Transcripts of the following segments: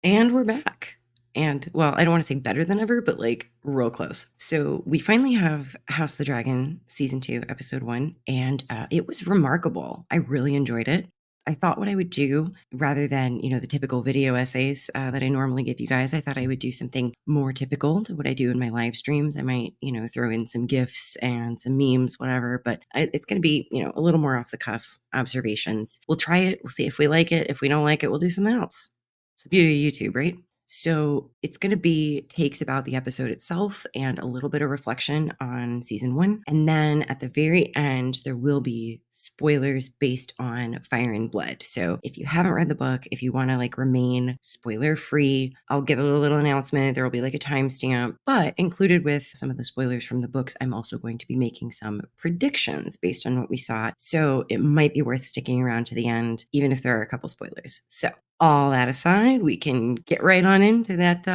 And we're back. And well, I don't want to say better than ever, but like real close. So we finally have House of the Dragon season 2, episode 1, and it was remarkable. I really enjoyed it. I thought what I would do rather than, the typical video essays that I normally give you guys, I thought I would do something more typical to what I do in my live streams. I might, throw in some GIFs and some memes, whatever, but it's going to be, a little more off the cuff observations. We'll try it. We'll see if we like it. If we don't like it, we'll do something else. It's the beauty of YouTube, right? So it's going to be takes about the episode itself and a little bit of reflection on season 1. And then at the very end, there will be spoilers based on Fire and Blood. So if you haven't read the book, if you want to like remain spoiler free, I'll give a little announcement. There will be like a timestamp, but included with some of the spoilers from the books, I'm also going to be making some predictions based on what we saw. So it might be worth sticking around to the end, even if there are a couple spoilers. So all that aside, we can get right on into that.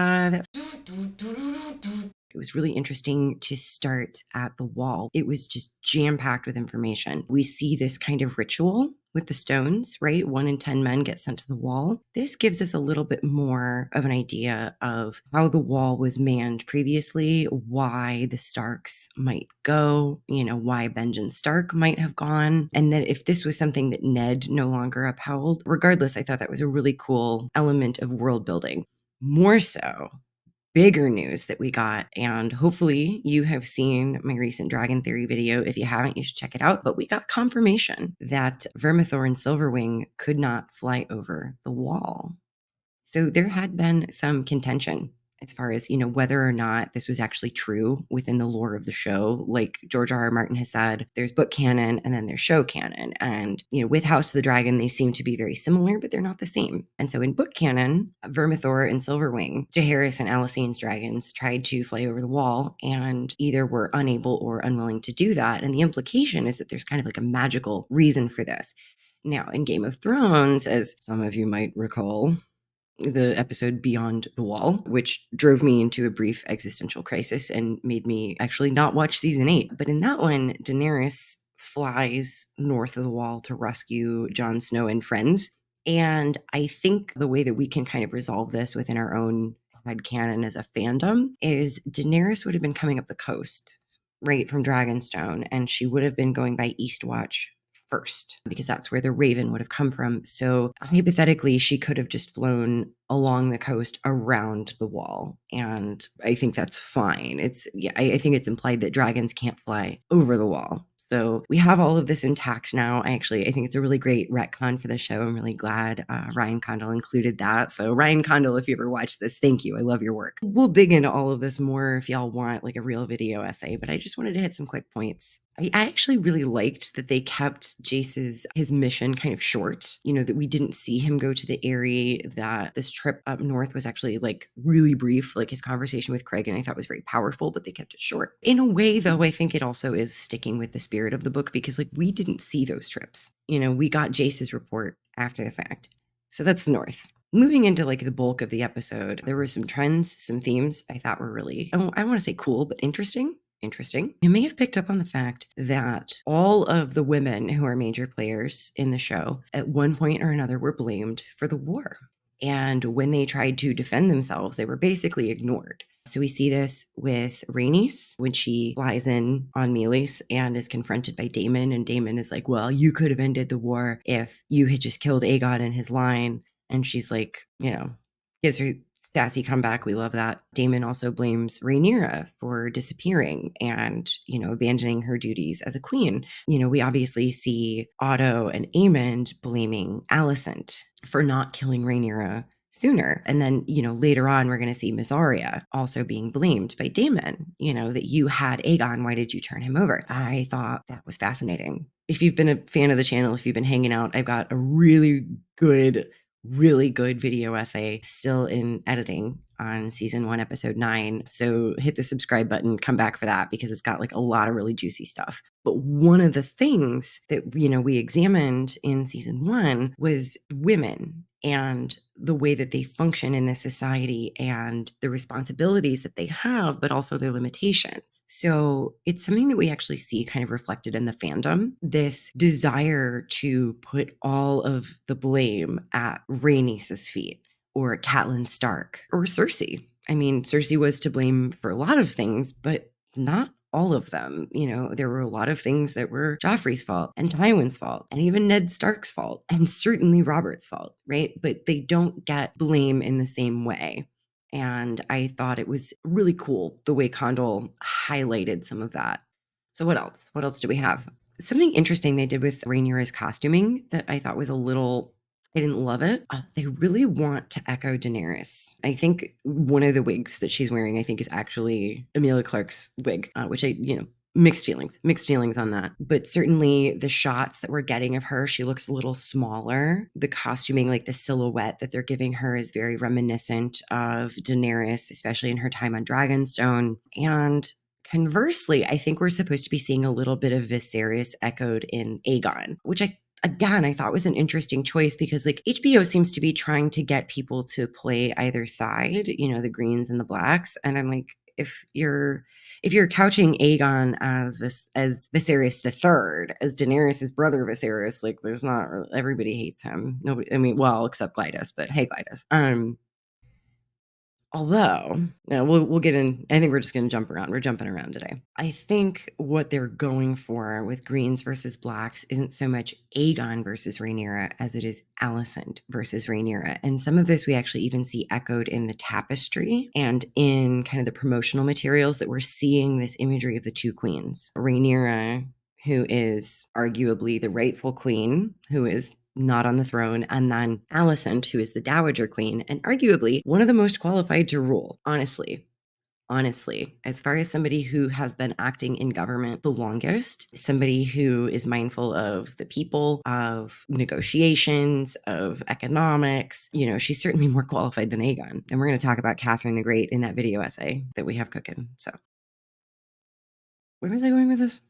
It was really interesting to start at the wall. It was just jam-packed with information. We see this kind of ritual with the stones, right? 1 in 10 men get sent to the wall. This gives us a little bit more of an idea of how the wall was manned previously, why the Starks might go, why Benjen Stark might have gone, and that if this was something that Ned no longer upheld. Regardless, I thought that was a really cool element of world building. More so, bigger news that we got, and hopefully you have seen my recent Dragon Theory video. If you haven't, you should check it out. But we got confirmation that Vermithor and Silverwing could not fly over the wall. So there had been some contention as far as, whether or not this was actually true within the lore of the show. Like George R.R. Martin has said, there's book canon and then there's show canon. And, with House of the Dragon, they seem to be very similar, but they're not the same. And so in book canon, Vermithor and Silverwing, Jaehaerys and Alysanne's dragons, tried to fly over the wall and either were unable or unwilling to do that. And the implication is that there's kind of like a magical reason for this. Now, in Game of Thrones, as some of you might recall, the episode Beyond the Wall, which drove me into a brief existential crisis and made me actually not watch season 8. But in that one, Daenerys flies north of the wall to rescue Jon Snow and friends. And I think the way that we can kind of resolve this within our own headcanon as a fandom is Daenerys would have been coming up the coast, right, from Dragonstone, and she would have been going by Eastwatch first, because that's where the Raven would have come from. So hypothetically, she could have just flown along the coast around the wall. And I think that's fine. I think it's implied that dragons can't fly over the wall. So we have all of this intact now. I think it's a really great retcon for the show. I'm really glad Ryan Condal included that. So Ryan Condal, if you ever watch this, thank you. I love your work. We'll dig into all of this more if y'all want like a real video essay, but I just wanted to hit some quick points. I actually really liked that they kept his mission kind of short, that we didn't see him go to the area, that this trip up north was actually like really brief, like his conversation with Craig, and I thought was very powerful, but they kept it short. In a way, though, I think it also is sticking with the spirit of the book because like we didn't see those trips. We got Jace's report after the fact. So that's the north. Moving into like the bulk of the episode, there were some trends, some themes I thought were really, I don't want to say cool, but interesting. You may have picked up on the fact that all of the women who are major players in the show at one point or another were blamed for the war. And when they tried to defend themselves, they were basically ignored. So we see this with Rhaenys when she flies in on Melis and is confronted by Daemon. And Daemon is like, well, you could have ended the war if you had just killed Aegon and his line. And she's like, gives her sassy comeback. We love that. Daemon also blames Rhaenyra for disappearing and, abandoning her duties as a queen. We obviously see Otto and Aemond blaming Alicent for not killing Rhaenyra sooner. And then, later on, we're going to see Miss Arya also being blamed by Daemon, that you had Aegon. Why did you turn him over? I thought that was fascinating. If you've been a fan of the channel, if you've been hanging out, I've got a really good video essay still in editing on season 1, episode 9. So hit the subscribe button, come back for that because it's got like a lot of really juicy stuff. But one of the things that, we examined in season 1 was women and the way that they function in this society and the responsibilities that they have, but also their limitations. So it's something that we actually see kind of reflected in the fandom, this desire to put all of the blame at Rhaenys' feet. or Catelyn Stark, or Cersei. I mean, Cersei was to blame for a lot of things, but not all of them. You know, there were a lot of things that were Joffrey's fault and Tywin's fault and even Ned Stark's fault and certainly Robert's fault, right? But they don't get blame in the same way. And I thought it was really cool the way Condal highlighted some of that. So what else? What else do we have? Something interesting they did with Rhaenyra's costuming that I thought was a little, I didn't love it. They really want to echo Daenerys. I think one of the wigs that she's wearing, I think, is actually Emilia Clarke's wig, which mixed feelings on that. But certainly the shots that we're getting of her, she looks a little smaller. The costuming, like the silhouette that they're giving her, is very reminiscent of Daenerys, especially in her time on Dragonstone. And conversely, I think we're supposed to be seeing a little bit of Viserys echoed in Aegon, which I thought was an interesting choice because like HBO seems to be trying to get people to play either side, the greens and the blacks. And I'm like, if you're couching Aegon as Viserys the Third, as Daenerys' brother Viserys, like there's not, everybody hates him. Nobody, I mean, well, except Glidus, but hey, Glidus. Although, we'll get in. I think we're just going to jump around. We're jumping around today. I think what they're going for with greens versus blacks isn't so much Aegon versus Rhaenyra as it is Alicent versus Rhaenyra. And some of this we actually even see echoed in the tapestry and in kind of the promotional materials that we're seeing this imagery of the two queens. Rhaenyra, who is arguably the rightful queen, who is not on the throne, and then Alicent, who is the Dowager Queen, and arguably one of the most qualified to rule, honestly, as far as somebody who has been acting in government the longest, somebody who is mindful of the people, of negotiations, of economics, she's certainly more qualified than Aegon. And we're going to talk about Catherine the Great in that video essay that we have cooking. So where was I going with this?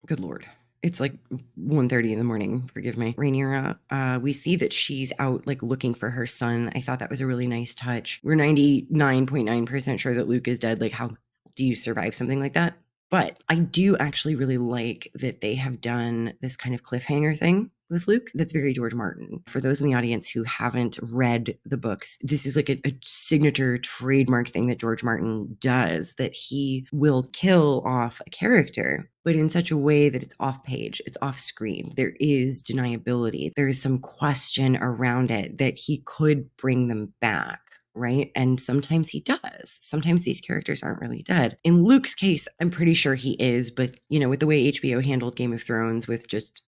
Good Lord. It's like 1:30 in the morning. Forgive me. Rhaenyra, we see that she's out like looking for her son. I thought that was a really nice touch. We're 99.9% sure that Luke is dead. Like, how do you survive something like that? But I do actually really like that they have done this kind of cliffhanger thing with Luke. That's very George Martin. For those in the audience who haven't read the books, this is like a signature trademark thing that George Martin does, that he will kill off a character, but in such a way that it's off page, it's off screen. There is deniability. There is some question around it that he could bring them back. Right. And sometimes he does. Sometimes these characters aren't really dead. In Luke's case, I'm pretty sure he is. But, with the way HBO handled Game of Thrones with just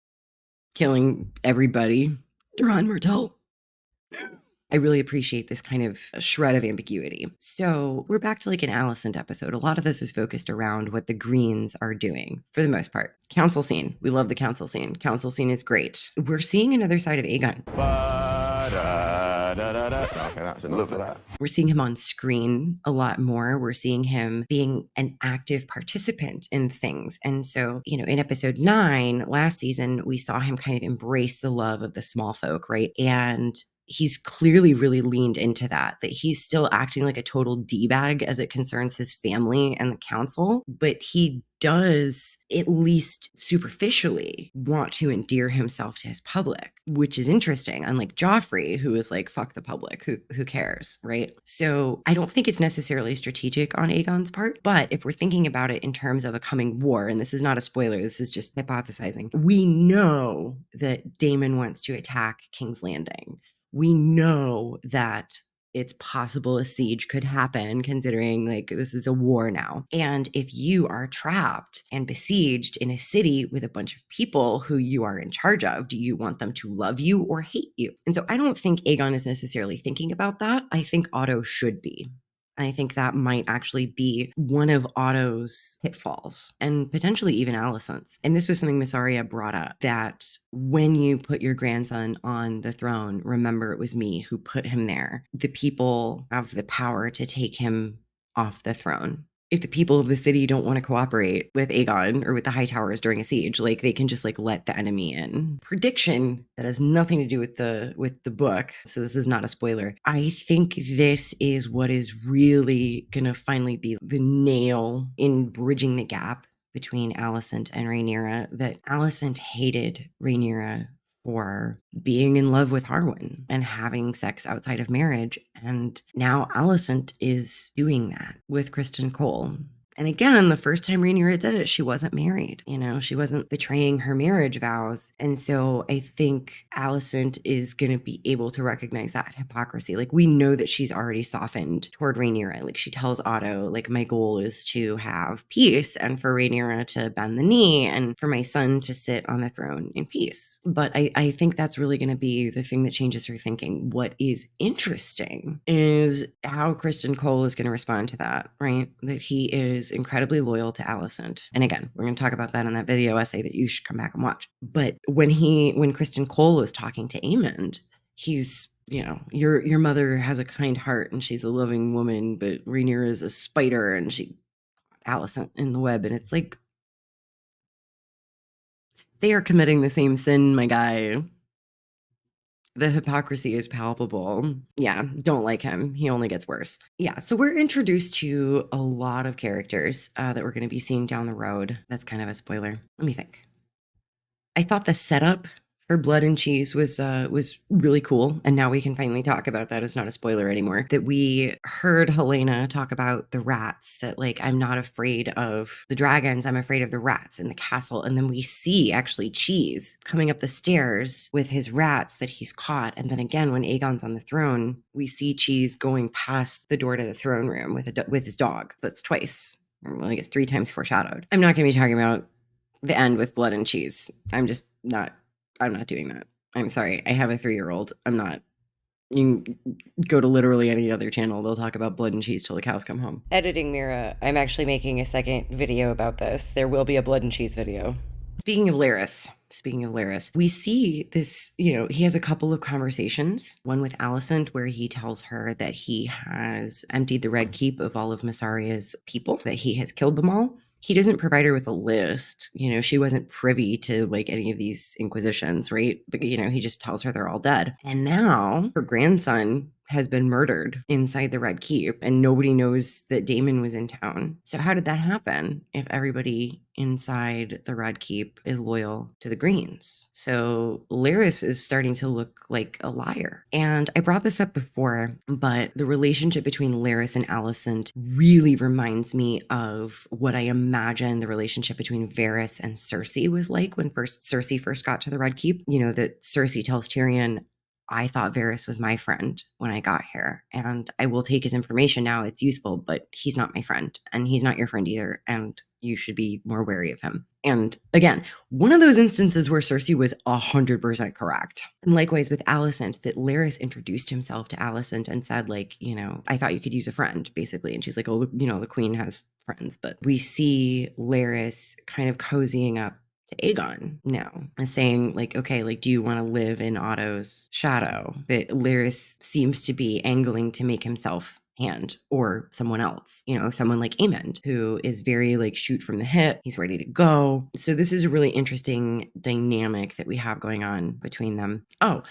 killing everybody, Duran Martell, I really appreciate this kind of shred of ambiguity. So we're back to like an Alicent episode. A lot of this is focused around what the Greens are doing for the most part. Council scene. We love the council scene. Council scene is great. We're seeing another side of Aegon. Okay, that's enough of that. We're seeing him on screen a lot more. We're seeing him being an active participant in things. And so, in episode 9 last season, we saw him kind of embrace the love of the small folk, right? And he's clearly really leaned into that he's still acting like a total D-bag as it concerns his family and the council, but he does at least superficially want to endear himself to his public, which is interesting. Unlike Joffrey, who is like, fuck the public, who cares, right? So I don't think it's necessarily strategic on Aegon's part, but if we're thinking about it in terms of a coming war, and this is not a spoiler, this is just hypothesizing, we know that Daemon wants to attack King's Landing. We know that it's possible a siege could happen, considering like this is a war now. And if you are trapped and besieged in a city with a bunch of people who you are in charge of, do you want them to love you or hate you? And so I don't think Aegon is necessarily thinking about that. I think Otto should be. I think that might actually be one of Otto's pitfalls, and potentially even Alicent's. And this was something Miss Arya brought up, that when you put your grandson on the throne, remember it was me who put him there. The people have the power to take him off the throne. If the people of the city don't want to cooperate with Aegon or with the High Towers during a siege, like they can just like let the enemy in. Prediction that has nothing to do with the book, so this is not a spoiler. I think this is what is really gonna finally be the nail in bridging the gap between Alicent and Rhaenyra, that Alicent hated Rhaenyra for being in love with Harwin and having sex outside of marriage. And now Alicent is doing that with Kristen Cole. And again, the first time Rhaenyra did it, she wasn't married. She wasn't betraying her marriage vows. And so I think Alicent is going to be able to recognize that hypocrisy. Like, we know that she's already softened toward Rhaenyra. Like, she tells Otto, like, my goal is to have peace and for Rhaenyra to bend the knee and for my son to sit on the throne in peace. But I think that's really going to be the thing that changes her thinking. What is interesting is how Kristen Cole is going to respond to that, right? That he is incredibly loyal to Alicent. And again, we're going to talk about that in that video essay that you should come back and watch. But when Kristen Cole is talking to Aemond, he's, your mother has a kind heart and she's a loving woman, but Rhaenyra is a spider and she Alicent in the web. And it's like, they are committing the same sin, my guy. The hypocrisy is palpable. Yeah, don't like him. He only gets worse. Yeah, so we're introduced to a lot of characters that we're going to be seeing down the road. That's kind of a spoiler. Let me think. I thought the setup for Blood and Cheese was really cool, and now we can finally talk about that. It's not a spoiler anymore. That we heard Helena talk about the rats. That, like, I'm not afraid of the dragons. I'm afraid of the rats in the castle. And then we see actually Cheese coming up the stairs with his rats that he's caught. And then again, when Aegon's on the throne, we see Cheese going past the door to the throne room with his dog. That's twice. Well, I guess 3 times foreshadowed. I'm not going to be talking about the end with Blood and Cheese. I'm not doing that. I'm sorry. I have a 3-year-old. I'm not. You can go to literally any other channel. They'll talk about Blood and Cheese till the cows come home. Editing Mira, I'm actually making a second video about this. There will be a Blood and Cheese video. Speaking of Larys, we see this, he has a couple of conversations, one with Alicent where he tells her that he has emptied the Red Keep of all of Myssaria's people, that he has killed them all. He doesn't provide her with a list. She wasn't privy to like any of these inquisitions, right? He just tells her they're all dead. And now her grandson has been murdered inside the Red Keep and nobody knows that Daemon was in town. So how did that happen if everybody inside the Red Keep is loyal to the Greens? So Larys is starting to look like a liar. And I brought this up before, but the relationship between Larys and Alicent really reminds me of what I imagine the relationship between Varys and Cersei was like when Cersei first got to the Red Keep. That Cersei tells Tyrion, I thought Varys was my friend when I got here, and I will take his information now. It's useful, but he's not my friend, and he's not your friend either, and you should be more wary of him. And again, one of those instances where Cersei was 100% correct. And likewise with Alicent, that Larys introduced himself to Alicent and said, like, I thought you could use a friend, basically. And she's like, oh, the queen has friends. But we see Larys kind of cozying up to Aegon now and saying, like, okay, like, do you want to live in Otto's shadow? That Larys seems to be angling to make himself hand or someone else, someone like Aemond, who is very like shoot from the hip. He's ready to go. So this is a really interesting dynamic that we have going on between them. Oh,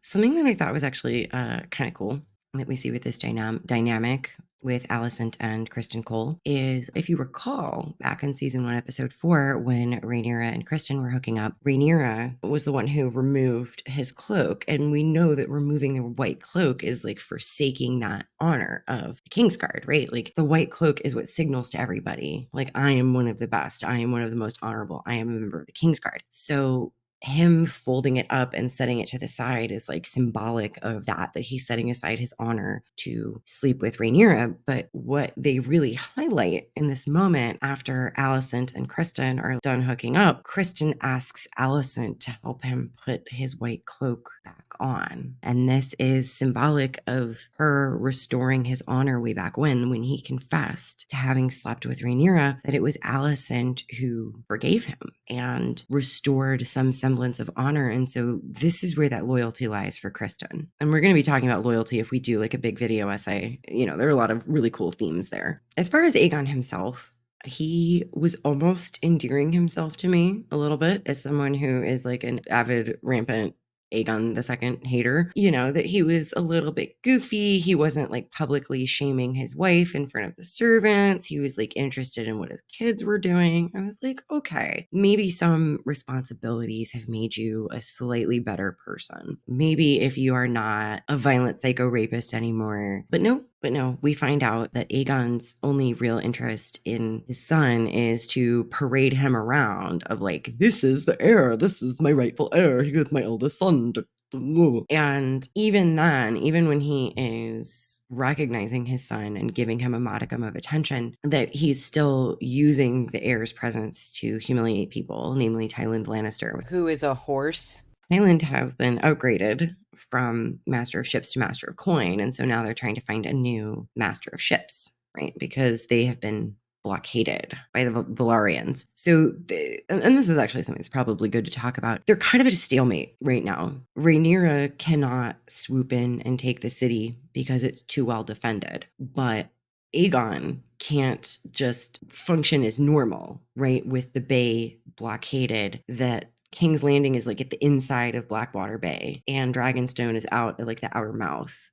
something that I thought was actually kind of cool that we see with this dynamic with Alicent and Kristen Cole is, if you recall, back in season 1, episode 4, when Rhaenyra and Kristen were hooking up, Rhaenyra was the one who removed his cloak. And we know that removing the white cloak is like forsaking that honor of the Kingsguard, right? Like, the white cloak is what signals to everybody, like, I am one of the best. I am one of the most honorable. I am a member of the Kingsguard. So him folding it up and setting it to the side is like symbolic of that he's setting aside his honor to sleep with Rhaenyra. But what they really highlight in this moment, after Alicent and Kristen are done hooking up, Kristen asks Alicent to help him put his white cloak back on. And this is symbolic of her restoring his honor way back when he confessed to having slept with Rhaenyra, that it was Alicent who forgave him and restored some semblance of honor. And so this is where that loyalty lies for Kristen. And we're going to be talking about loyalty if we do like a big video essay. There are a lot of really cool themes there. As far as Aegon himself, he was almost endearing himself to me a little bit as someone who is like an avid, rampant Aegon the second hater, that he was a little bit goofy. He wasn't like publicly shaming his wife in front of the servants. He was like interested in what his kids were doing. I was like, okay, maybe some responsibilities have made you a slightly better person. Maybe if you are not a violent psycho rapist anymore. But no, we find out that Aegon's only real interest in his son is to parade him around of like, this is the heir, this is my rightful heir, he is my eldest son. And even then, even when he is recognizing his son and giving him a modicum of attention, that he's still using the heir's presence to humiliate people, namely Tywin Lannister, who is a horse. Tywin has been upgraded from Master of Ships to Master of Coin, and so now they're trying to find a new Master of Ships, right? Because they have been blockaded by the Velaryons. So, and this is actually something that's probably good to talk about. They're kind of at a stalemate right now. Rhaenyra cannot swoop in and take the city because it's too well defended, but Aegon can't just function as normal, right? With the bay blockaded, that King's Landing is like at the inside of Blackwater Bay, and Dragonstone is out at like the outer mouth,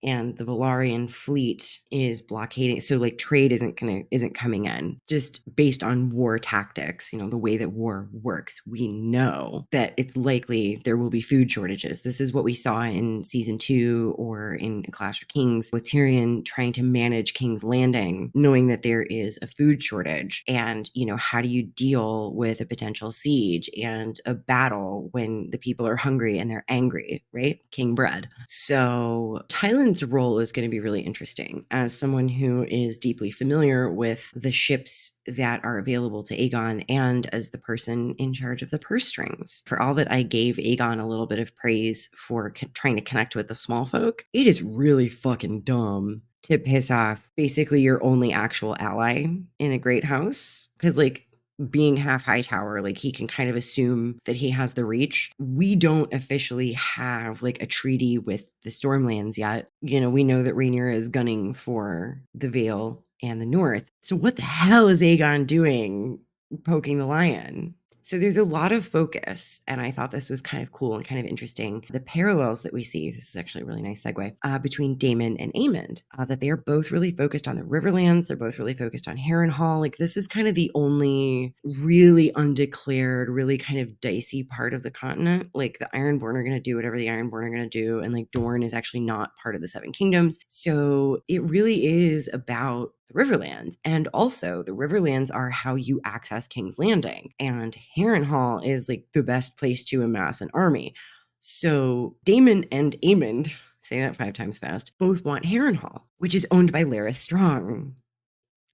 and the Velaryon fleet is blockading. So like trade isn't coming in, just based on war tactics, the way that war works. We know that it's likely there will be food shortages. This is what we saw in season 2 or in Clash of Kings with Tyrion trying to manage King's Landing, knowing that there is a food shortage. And, how do you deal with a potential siege and a battle when the people are hungry and they're angry, right? King bread. So Tylen's role is going to be really interesting as someone who is deeply familiar with the ships that are available to Aegon and as the person in charge of the purse strings. For all that I gave Aegon a little bit of praise for trying to connect with the small folk, it is really fucking dumb to piss off basically your only actual ally in a great house. Because like, being half high tower, like he can kind of assume that he has the reach. We don't officially have like a treaty with the Stormlands yet. We know that Rhaenyra is gunning for the Vale and the North. So what the hell is Aegon doing poking the lion? So there's a lot of focus, and I thought this was kind of cool and kind of interesting. The parallels that we see, this is actually a really nice segue, between Daemon and Aemond, that they are both really focused on the Riverlands. They're both really focused on Harrenhal. Like this is kind of the only really undeclared, really kind of dicey part of the continent. Like the Ironborn are going to do whatever the Ironborn are going to do, and like Dorne is actually not part of the Seven Kingdoms. So it really is about the Riverlands. And also the Riverlands are how you access King's Landing. And Harrenhal is like the best place to amass an army. So Daemon and Aemond, say that 5 times fast, both want Harrenhal, which is owned by Larys Strong.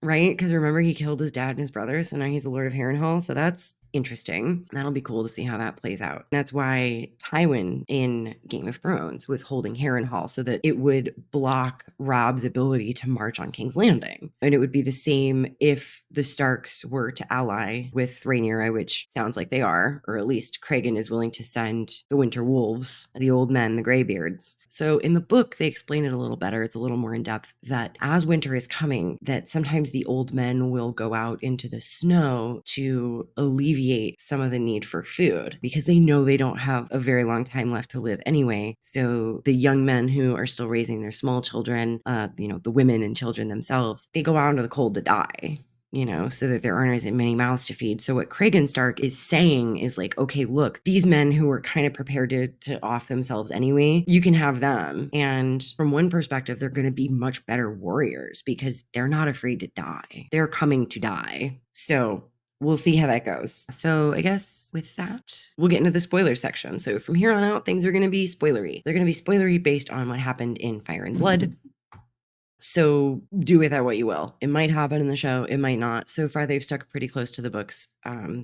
Right? Because remember, he killed his dad and his brother, so now he's the Lord of Harrenhal. So that's interesting. That'll be cool to see how that plays out. That's why Tywin in Game of Thrones was holding Harrenhal so that it would block Robb's ability to march on King's Landing. And it would be the same if the Starks were to ally with Rhaenyra, which sounds like they are, or at least Cregan is willing to send the Winter Wolves, the old men, the Greybeards. So in the book, they explain it a little better. It's a little more in depth that as winter is coming, that sometimes the old men will go out into the snow to alleviate some of the need for food because they know they don't have a very long time left to live anyway. So the young men who are still raising their small children, the women and children themselves, they go out into the cold to die. So that there aren't as many mouths to feed. So what Cregan Stark is saying is like, okay, look, these men who are kind of prepared to off themselves anyway, you can have them. And from one perspective, they're going to be much better warriors because they're not afraid to die. They're coming to die. So we'll see how that goes. So I guess with that, we'll get into the spoiler section. So from here on out, things are going to be spoilery. They're going to be spoilery based on what happened in Fire and Blood. So do with that what you will. It might happen in the show. It might not. So far, they've stuck pretty close to the books.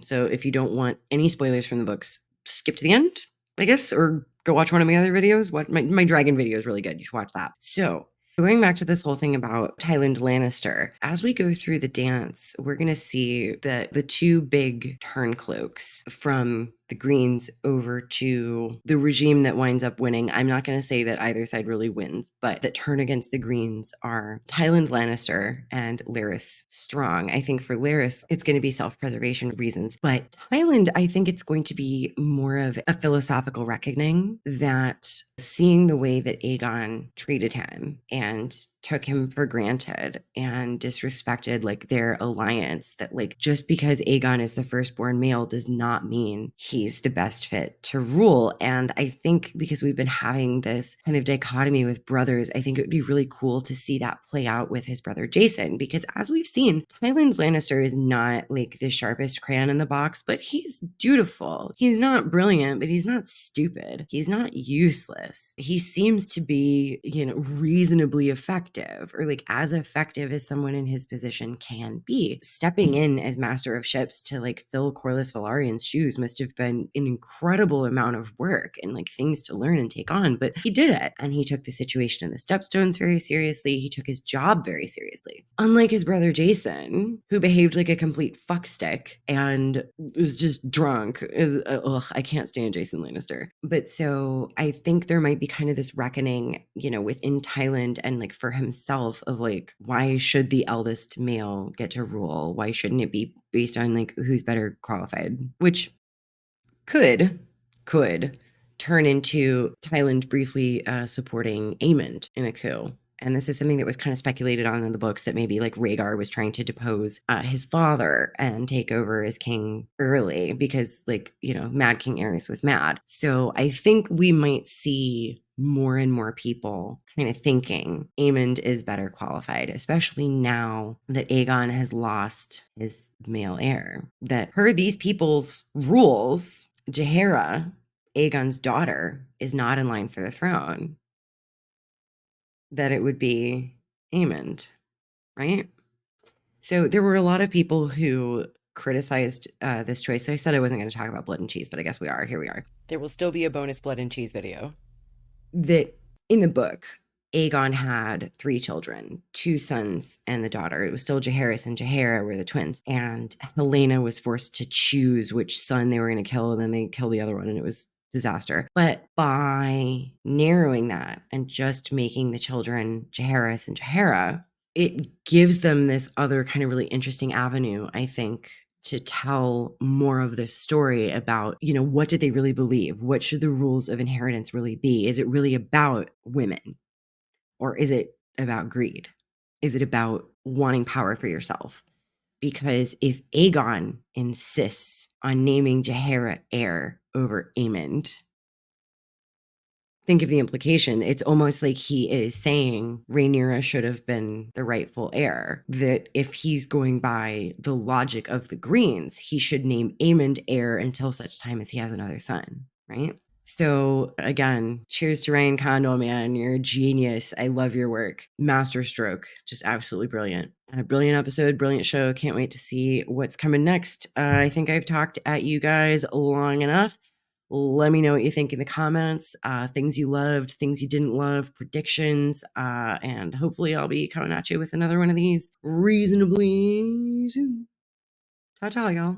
So if you don't want any spoilers from the books, skip to the end, I guess, or go watch one of my other videos. My dragon video is really good. You should watch that. So going back to this whole thing about Tywin Lannister, as we go through the dance, we're going to see that the 2 big turncloaks from the Greens over to the regime that winds up winning. I'm not going to say that either side really wins, but that turn against the Greens are Tywin Lannister and Larys Strong. I think for Larys, it's going to be self-preservation reasons, but Tywin, I think it's going to be more of a philosophical reckoning that seeing the way that Aegon treated him and took him for granted and disrespected like their alliance, that like just because Aegon is the firstborn male does not mean he's the best fit to rule. And I think because we've been having this kind of dichotomy with brothers, I think it would be really cool to see that play out with his brother Jason, because as we've seen, Tywin Lannister is not like the sharpest crayon in the box, but he's dutiful. He's not brilliant, but he's not stupid. He's not useless. He seems to be, reasonably effective, or like as effective as someone in his position can be. Stepping in as master of ships to like fill Corlys Velarion's shoes must have been an incredible amount of work and like things to learn and take on, but he did it. And he took the situation in the Stepstones very seriously. He took his job very seriously. Unlike his brother Jason, who behaved like a complete fuckstick and was just drunk. I can't stand Jason Lannister. But so I think there might be kind of this reckoning, within Thailand and like for himself of like, why should the eldest male get to rule? Why shouldn't it be based on like who's better qualified? Which could turn into Thailand briefly supporting Aemond in a coup. And this is something that was kind of speculated on in the books, that maybe like Rhaegar was trying to depose his father and take over as king early because like, Mad King Aerys was mad. So I think we might see more and more people kind of thinking Aemond is better qualified, especially now that Aegon has lost his male heir. That per these people's rules, Jaehaera, Aegon's daughter, is not in line for the throne. That it would be Aemond, right? So there were a lot of people who criticized this choice. So I said I wasn't going to talk about blood and cheese, but I guess we are. Here we are. There will still be a bonus blood and cheese video. That in the book, Aegon had 3 children, 2 sons and the daughter. It was still Jaehaerys and Jaehaera were the twins. And Helena was forced to choose which son they were going to kill, and then they killed the other one, and it was disaster. But by narrowing that and just making the children Jaehaerys and Jaehaera, it gives them this other kind of really interesting avenue, I think, to tell more of this story about, what do they really believe? What should the rules of inheritance really be? Is it really about women? Or is it about greed? Is it about wanting power for yourself? Because if Aegon insists on naming Jaehaera heir over Aemond, think of the implication. It's almost like he is saying Rhaenyra should have been the rightful heir. That if he's going by the logic of the Greens, he should name Aemond heir until such time as he has another son, right? So again, cheers to Ryan Condal, man. You're a genius. I love your work. Master stroke. Just absolutely brilliant. A brilliant episode, brilliant show. Can't wait to see what's coming next. I think I've talked at you guys long enough. Let me know what you think in the comments. Things you loved, things you didn't love, predictions. And hopefully I'll be coming at you with another one of these reasonably soon. Ta-ta, y'all.